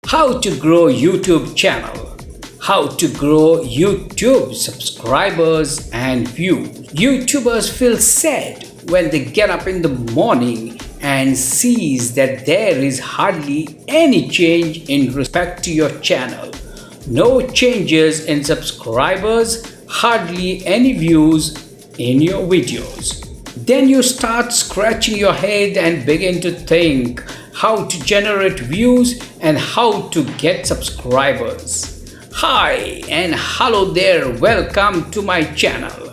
How to grow YouTube channel. How to grow YouTube subscribers and views. YouTubers feel sad when they get up in the morning and sees that there is hardly any change in respect to your channel. No changes in subscribers, hardly any views in your videos. Then you start scratching your head and begin to think how to generate views and how to get subscribers. Hi and hello there, welcome to my channel.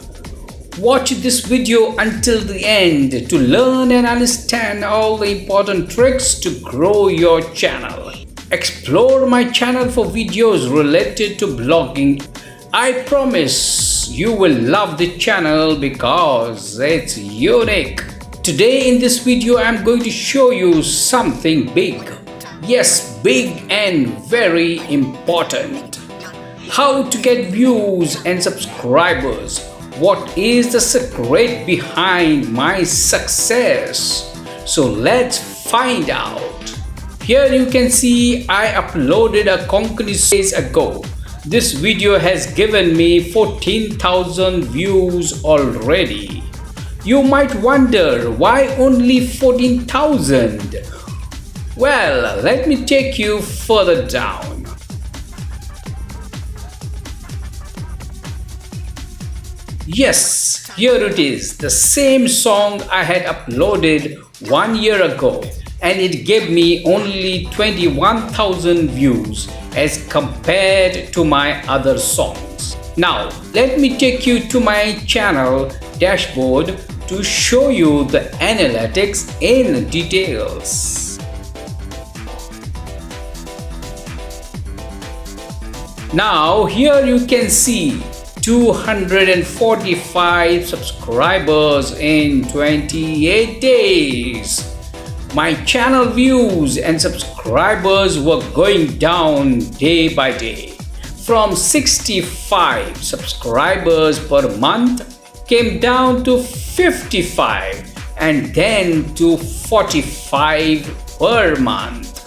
Watch this video until the end to learn and understand all the important tricks to grow your channel. Explore my channel for videos related to blogging. I promise you will love the channel because it's unique. Today in this video I'm going to show you something big. Yes, big and very important. How to get views and subscribers. What is the secret behind my success? So let's find out. Here you can see I uploaded a concrete days ago. This video has given me 14,000 views already. You might wonder why only 14,000? Well, let me take you further down. Yes, here it is, the same song I had uploaded 1 year ago, and it gave me only 21,000 views as compared to my other songs. Now, let me take you to my channel dashboard to show you the analytics in details. Now, here you can see 245 subscribers in 28 days. My channel views and subscribers were going down day by day. From 65 subscribers per month came down to 55 and then to 45 per month.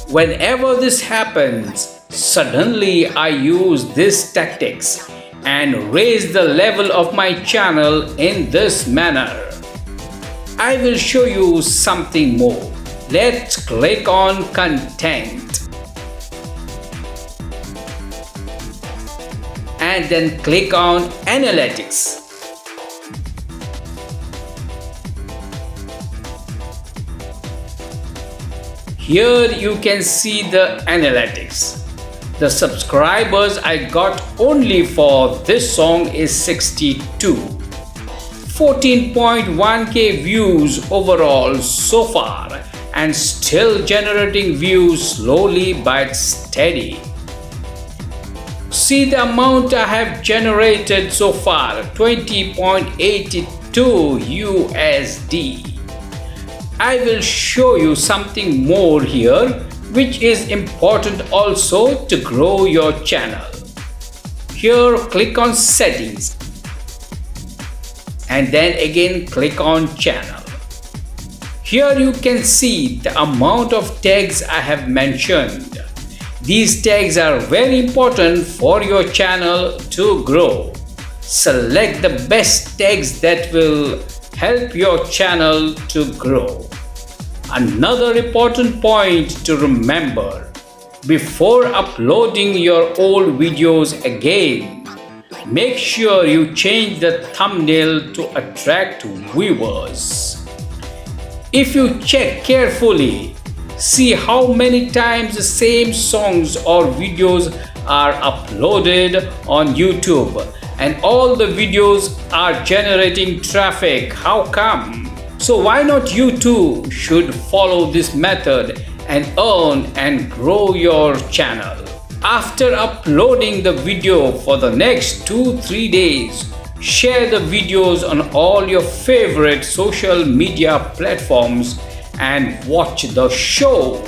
Whenever this happens, suddenly I use these tactics and raise the level of my channel in this manner. I will show you something more. Let's click on content and then click on analytics. Here you can see the analytics. The subscribers I got only for this song is 62. 14.1k views overall so far and still generating views slowly but steady. See the amount I have generated so far, 20.82 USD. I will show you something more here which is important also to grow your channel. Here click on settings and then again click on channel. Here you can see the amount of tags I have mentioned. These tags are very important for your channel to grow. Select the best tags that will help your channel to grow. Another important point to remember: before uploading your old videos again, make sure you change the thumbnail to attract viewers. If you check carefully, see how many times the same songs or videos are uploaded on YouTube and all the videos are generating traffic. How come? So why not you too should follow this method and earn and grow your channel. After uploading the video for the next 2-3 days, share the videos on all your favorite social media platforms and watch the show.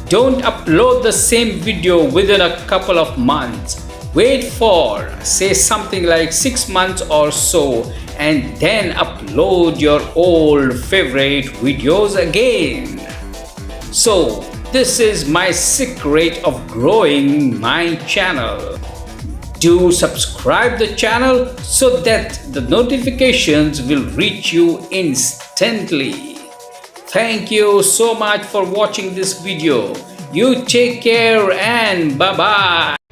Don't upload the same video within a couple of months. Wait for, say, something like 6 months or so and then upload your old favorite videos again. So This is my secret of growing my channel. Do subscribe the channel so that the notifications will reach you instantly. Thank you so much for watching this video. You take care and bye bye.